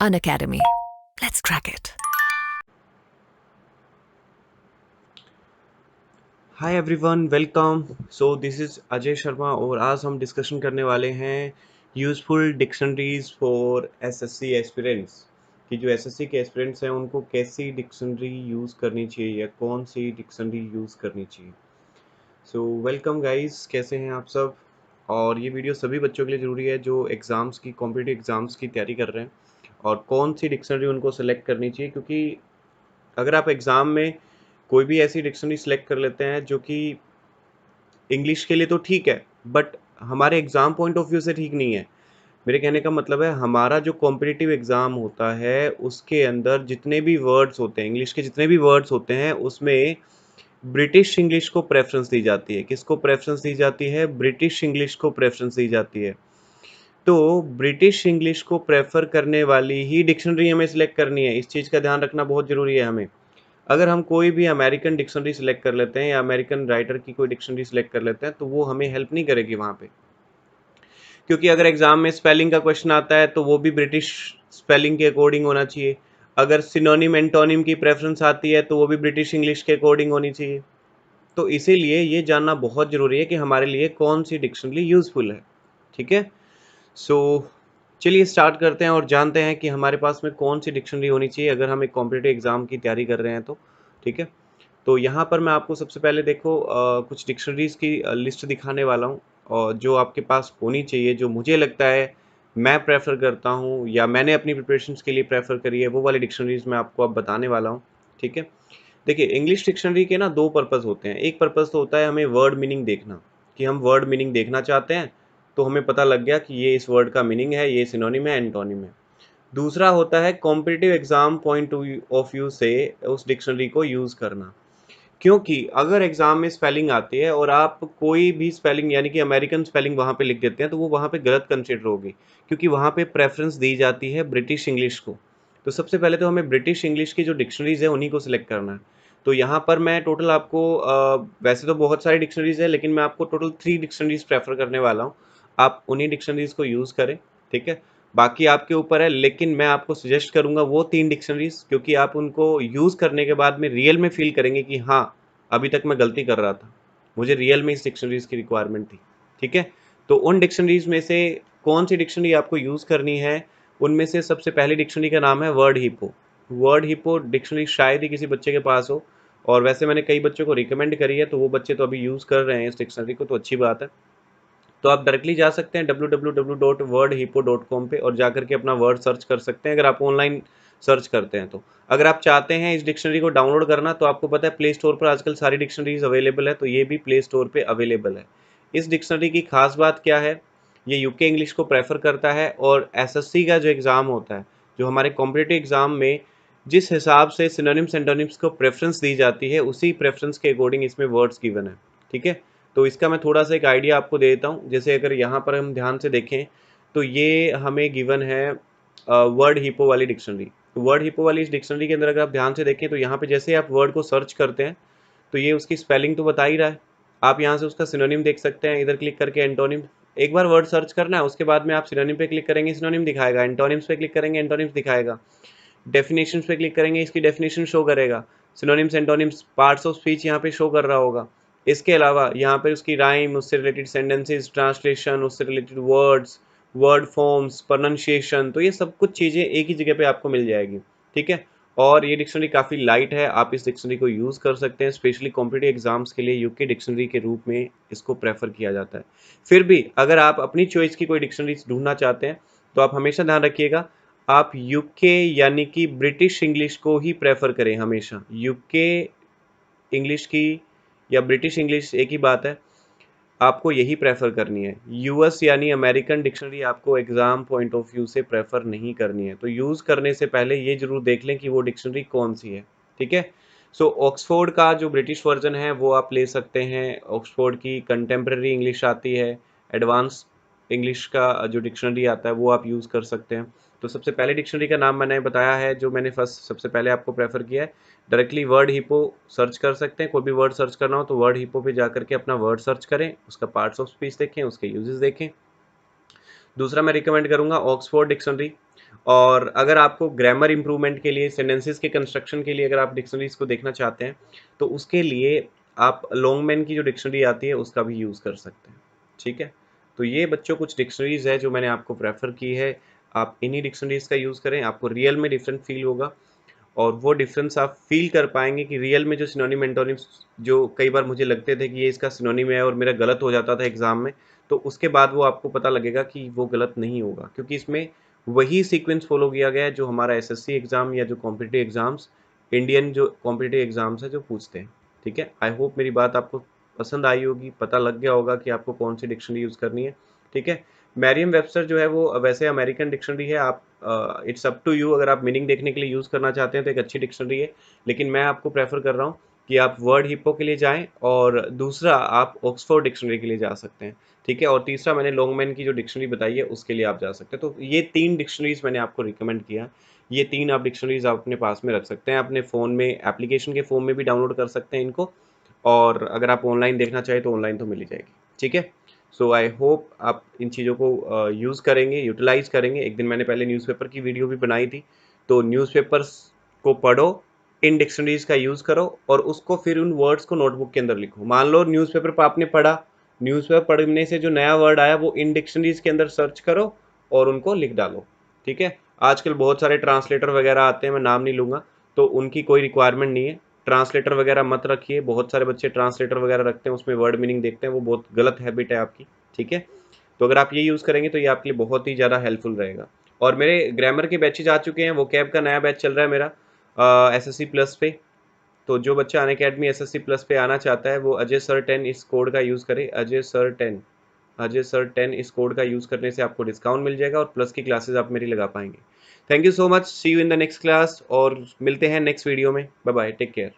Unacademy. Let's crack it. Hi everyone, welcome. So this is Ajay Sharma और आज हम discussion करने वाले हैं useful dictionaries for SSC aspirants कि जो एसएससी के एस्पिरेंट्स हैं उनको कैसी डिक्शनरी यूज़ करनी चाहिए या कौन सी डिक्शनरी यूज़ करनी चाहिए। सो वेलकम गाइस, कैसे हैं आप सब। और ये वीडियो सभी बच्चों के लिए ज़रूरी है जो एग्ज़ाम्स की कॉम्पिटिटिव एग्ज़ाम्स की तैयारी कर रहे हैं और कौन सी डिक्शनरी उनको सेलेक्ट करनी चाहिए, क्योंकि अगर आप एग्ज़ाम में कोई भी ऐसी डिक्शनरी सेलेक्ट कर लेते हैं जो कि इंग्लिश के लिए तो ठीक है, बट हमारे एग्ज़ाम पॉइंट ऑफ व्यू से ठीक नहीं है। मेरे कहने का मतलब है, हमारा जो कॉम्पिटिटिव एग्ज़ाम होता है उसके अंदर जितने भी वर्ड्स होते हैं, इंग्लिश के जितने भी वर्ड्स होते हैं, उसमें ब्रिटिश इंग्लिश को प्रेफ़रेंस दी जाती है। किसको प्रेफ़रेंस दी जाती है? ब्रिटिश इंग्लिश को प्रेफ़रेंस दी जाती है। तो ब्रिटिश इंग्लिश को प्रेफ़र करने वाली ही डिक्शनरी हमें सेलेक्ट करनी है। इस चीज़ का ध्यान रखना बहुत ज़रूरी है हमें। अगर हम कोई भी अमेरिकन डिक्शनरी सेलेक्ट कर लेते हैं या अमेरिकन राइटर की कोई डिक्शनरी सेलेक्ट कर लेते हैं, तो वो हमें हेल्प नहीं करेगी वहाँ पे, क्योंकि अगर एग्जाम में स्पेलिंग का क्वेश्चन आता है तो वो भी ब्रिटिश स्पेलिंग के अकॉर्डिंग होना चाहिए। अगर सिनोनिम एंटोनिम की प्रेफरेंस आती है तो वो भी ब्रिटिश इंग्लिश के अकॉर्डिंग होनी चाहिए। तो इसीलिए ये जानना बहुत ज़रूरी है कि हमारे लिए कौन सी डिक्शनरी यूज़फुल है। ठीक है। सो चलिए स्टार्ट करते हैं और जानते हैं कि हमारे पास में कौन सी डिक्शनरी होनी चाहिए अगर हम एक कॉम्पिटिटिव एग्जाम की तैयारी कर रहे हैं तो। ठीक है। तो यहाँ पर मैं आपको सबसे पहले देखो कुछ डिक्शनरीज़ की लिस्ट दिखाने वाला हूँ और जो आपके पास होनी चाहिए, जो मुझे लगता है मैं प्रेफ़र करता हूँ या मैंने अपनी प्रिपरेशंस के लिए प्रेफ़र करी है, वो वाली डिक्शनरीज़ मैं आपको अब बताने वाला हूँ। ठीक है। देखिए, इंग्लिश डिक्शनरी के ना 2 पर्पज़ होते हैं। एक पर्पज़ तो होता है हमें वर्ड मीनिंग देखना, कि हम वर्ड मीनिंग देखना चाहते हैं, तो हमें पता लग गया कि ये इस वर्ड का मीनिंग है, ये सिनोनिम है, एंटोनिम है। दूसरा होता है competitive exam point of view से उस डिक्शनरी को यूज़ करना। क्योंकि अगर एग्जाम में स्पेलिंग आती है और आप कोई भी स्पेलिंग यानी कि अमेरिकन स्पेलिंग वहाँ पे लिख देते हैं, तो वो वहाँ पे गलत कंसिडर होगी, क्योंकि वहाँ पे प्रेफरेंस दी जाती है ब्रिटिश इंग्लिश को। तो सबसे पहले तो हमें ब्रिटिश इंग्लिश की जो डिक्शनरीज है उन्हीं को सिलेक्ट करना है। तो यहाँ पर मैं टोटल आपको वैसे तो बहुत सारी डिक्शनरीज है, लेकिन मैं आपको टोटल 3 डिक्शनरीज प्रेफर करने वाला हूँ। आप उन्हीं डिक्शनरीज को यूज़ करें। ठीक है। बाकी आपके ऊपर है, लेकिन मैं आपको सजेस्ट करूँगा वो 3 डिक्शनरीज, क्योंकि आप उनको यूज़ करने के बाद में रियल में फ़ील करेंगे कि हाँ, अभी तक मैं गलती कर रहा था। मुझे रियल में इस डिक्शनरीज़ की रिक्वायरमेंट थी। ठीक है? तो उन डिक्शनरीज़ में से कौन-सी डिक्शनरी आपको यूज़ करनी है, उनमें से सबसे पहली डिक्शनरी का नाम है word hippo. Word hippo dictionary शायद ही किसी बच्चे के पास हो, और वैसे मैंने कई बच्चों को रिकमेंड करी है, तो वो बच्चे तो अभी यूज़ कर रहे हैं इस डिक्शनरी को, तो अच्छी बात है। तो आप डायरेक्टली जा सकते हैं www.wordhippo.com पे और जाकर के अपना वर्ड सर्च कर सकते हैं, अगर आप ऑनलाइन सर्च करते हैं तो। अगर आप चाहते हैं इस डिक्शनरी को डाउनलोड करना, तो आपको पता है प्ले स्टोर पर आजकल सारी डिक्शनरीज अवेलेबल है, तो ये भी प्ले स्टोर पे अवेलेबल है। इस डिक्शनरी की खास बात क्या है? ये यूके इंग्लिश को प्रेफर करता है, और एसएससी का जो एग्ज़ाम होता है, जो हमारे कॉम्पिटिटिव एग्ज़ाम में जिस हिसाब से सिनोनिम्स एंटोनिम्स को प्रेफरेंस दी जाती है, उसी प्रेफरेंस के अकॉर्डिंग इसमें वर्ड्स गिवन है। ठीक है। तो इसका मैं थोड़ा-सा एक आइडिया आपको दे देता हूँ। जैसे अगर यहाँ पर हम ध्यान से देखें, तो ये हमें गिवन है वर्ड हिपो वाली डिक्शनरी। तो वर्ड हिपो वाली इस डिक्शनरी के अंदर अगर आप ध्यान से देखें, तो यहाँ पे जैसे आप वर्ड को सर्च करते हैं, तो ये उसकी स्पेलिंग तो बता ही रहा है। आप यहाँ से उसका सिनोनिम देख सकते हैं, इधर क्लिक करके एंटोनिम। एक बार वर्ड सर्च करना है, उसके बाद में आप सिनोनिम पे क्लिक करेंगे, सिनोनिम दिखाएगा, एंटोनिम्स पे क्लिक करेंगे, एंटोनिम्स दिखाएगा। डेफिनेशंस पे क्लिक करेंगे, इसकी डेफिनेशन शो करेगा। Synonyms antonyms parts of speech यहाँ पे शो कर रहा होगा। इसके अलावा यहाँ पे उसकी राइम, उससे रिलेटेड सेंटेंसेस, ट्रांसलेशन, उससे related words, word forms, pronunciation, तो ये सब कुछ चीज़ें एक ही जगह पे आपको मिल जाएगी। ठीक है। और ये डिक्शनरी काफ़ी लाइट है, आप इस डिक्शनरी को यूज़ कर सकते हैं, स्पेशली कॉम्पिटिटिव एग्जाम्स के लिए यूके डिक्शनरी के रूप में इसको प्रेफर किया जाता है। फिर भी अगर आप अपनी चॉइस की कोई डिक्शनरी ढूंढना चाहते हैं, तो आप हमेशा ध्यान रखिएगा, आप यूके यानी कि ब्रिटिश इंग्लिश को ही प्रेफर करें हमेशा। यूके इंग्लिश की या ब्रिटिश इंग्लिश एक ही बात है, आपको यही प्रेफर करनी है। यूएस यानी अमेरिकन डिक्शनरी आपको एग्जाम पॉइंट ऑफ व्यू से प्रेफर नहीं करनी है। तो यूज़ करने से पहले ये जरूर देख लें कि वो डिक्शनरी कौन सी है। ठीक है। सो ऑक्सफोर्ड का जो ब्रिटिश वर्जन है वो आप ले सकते हैं। ऑक्सफोर्ड की कंटेम्प्रेरी इंग्लिश आती है, एडवांस इंग्लिश का जो डिक्शनरी आता है वो आप यूज़ कर सकते हैं। तो सबसे पहले डिक्शनरी का नाम मैंने बताया है, जो मैंने फर्स्ट सबसे पहले आपको प्रेफर किया है। डायरेक्टली वर्ड हिपो सर्च कर सकते हैं। कोई भी वर्ड सर्च करना हो तो वर्ड हिपो पे जाकर के अपना वर्ड सर्च करें, उसका पार्ट्स ऑफ स्पीच देखें, उसके यूजेस देखें। दूसरा मैं रिकमेंड करूंगा ऑक्सफोर्ड डिक्शनरी। और अगर आपको ग्रामर इम्प्रूवमेंट के लिए, सेंटेंसेस के कंस्ट्रक्शन के लिए अगर आप डिक्शनरीज को देखना चाहते हैं, तो उसके लिए आप लॉन्गमैन की जो डिक्शनरी आती है उसका भी यूज़ कर सकते हैं। ठीक है? तो ये बच्चों कुछ डिक्शनरीज है जो मैंने आपको प्रेफर की है। आप इन्हीं डिक्शनरीज का यूज़ करें, आपको रियल में डिफरेंट फील होगा और वो डिफरेंस आप फील कर पाएंगे कि रियल में जो सिनोनिम एंटोनिम्स जो कई बार मुझे लगते थे कि ये इसका सिनोनिम है और मेरा गलत हो जाता था एग्जाम में, तो उसके बाद वो आपको पता लगेगा कि वो गलत नहीं होगा, क्योंकि इसमें वही सीक्वेंस फॉलो किया गया है जो हमारा एसएससी एग्जाम या जो कॉम्पिटिटिव एग्जाम्स, इंडियन जो कॉम्पिटिटिव एग्जाम्स है जो पूछते हैं। ठीक है, आई होप मेरी बात आपको पसंद आई होगी, पता लग गया होगा कि आपको कौन सी डिक्शनरी यूज़ करनी है। ठीक है, मैरियम वेबस्टर जो है वो वैसे अमेरिकन डिक्शनरी है। आप इट्स अप टू यू, अगर आप मीनिंग देखने के लिए यूज़ करना चाहते हैं तो एक अच्छी डिक्शनरी है, लेकिन मैं आपको प्रेफर कर रहा हूँ कि आप वर्ड हिप्पो के लिए जाएं और दूसरा आप ऑक्सफोर्ड डिक्शनरी के लिए जा सकते हैं। ठीक है, और तीसरा मैंने लॉन्गमैन की जो डिक्शनरी बताई है उसके लिए आप जा सकते हैं। तो ये 3 डिक्शनरीज मैंने आपको रिकमेंड किया। ये 3 आप डिक्शनरीज आप अपने पास में रख सकते हैं, अपने फ़ोन में एप्लीकेशन के फॉर्म में भी डाउनलोड कर सकते हैं इनको, और अगर आप ऑनलाइन देखना चाहें तो ऑनलाइन तो मिल ही जाएगी। ठीक है, सो आई होप आप इन चीज़ों को यूज़ करेंगे, यूटिलाइज़ करेंगे। एक दिन मैंने पहले न्यूज़पेपर की वीडियो भी बनाई थी, तो न्यूज़पेपर्स को पढ़ो, इन डिक्शनरीज का यूज़ करो और उसको फिर उन वर्ड्स को नोटबुक के अंदर लिखो। मान लो न्यूज़पेपर पर आपने पढ़ा, न्यूज़पेपर पढ़ने से जो नया वर्ड आया वो इन डिक्शनरीज के अंदर सर्च करो और उनको लिख डालो। ठीक है, आजकल बहुत सारे ट्रांसलेटर वगैरह आते हैं, मैं नाम नहीं लूँगा, तो उनकी कोई रिक्वायरमेंट नहीं है। ट्रांसलेटर वगैरह मत रखिए, बहुत सारे बच्चे ट्रांसलेटर वगैरह रखते हैं, उसमें वर्ड मीनिंग देखते हैं, वो बहुत गलत हैबिट है आपकी। ठीक है, तो अगर आप ये यूज़ करेंगे तो ये आपके लिए बहुत ही ज़्यादा हेल्पफुल रहेगा। और मेरे ग्रामर के बैचेज आ चुके हैं, वो कैब का नया बैच चल रहा है मेरा एसएससी प्लस पे। तो जो बच्चा अनअकैडमी एसएससी प्लस पे आना चाहता है वो अजय सर 10 इस कोड का यूज़ करे, अजय सर 10, अजय सर 10 इस कोड का यूज़ करने से आपको डिस्काउंट मिल जाएगा और प्लस की क्लासेस आप मेरी लगा पाएंगे। Thank you so much, see you in the next class और मिलते हैं नेक्स्ट वीडियो में। Bye bye, take care.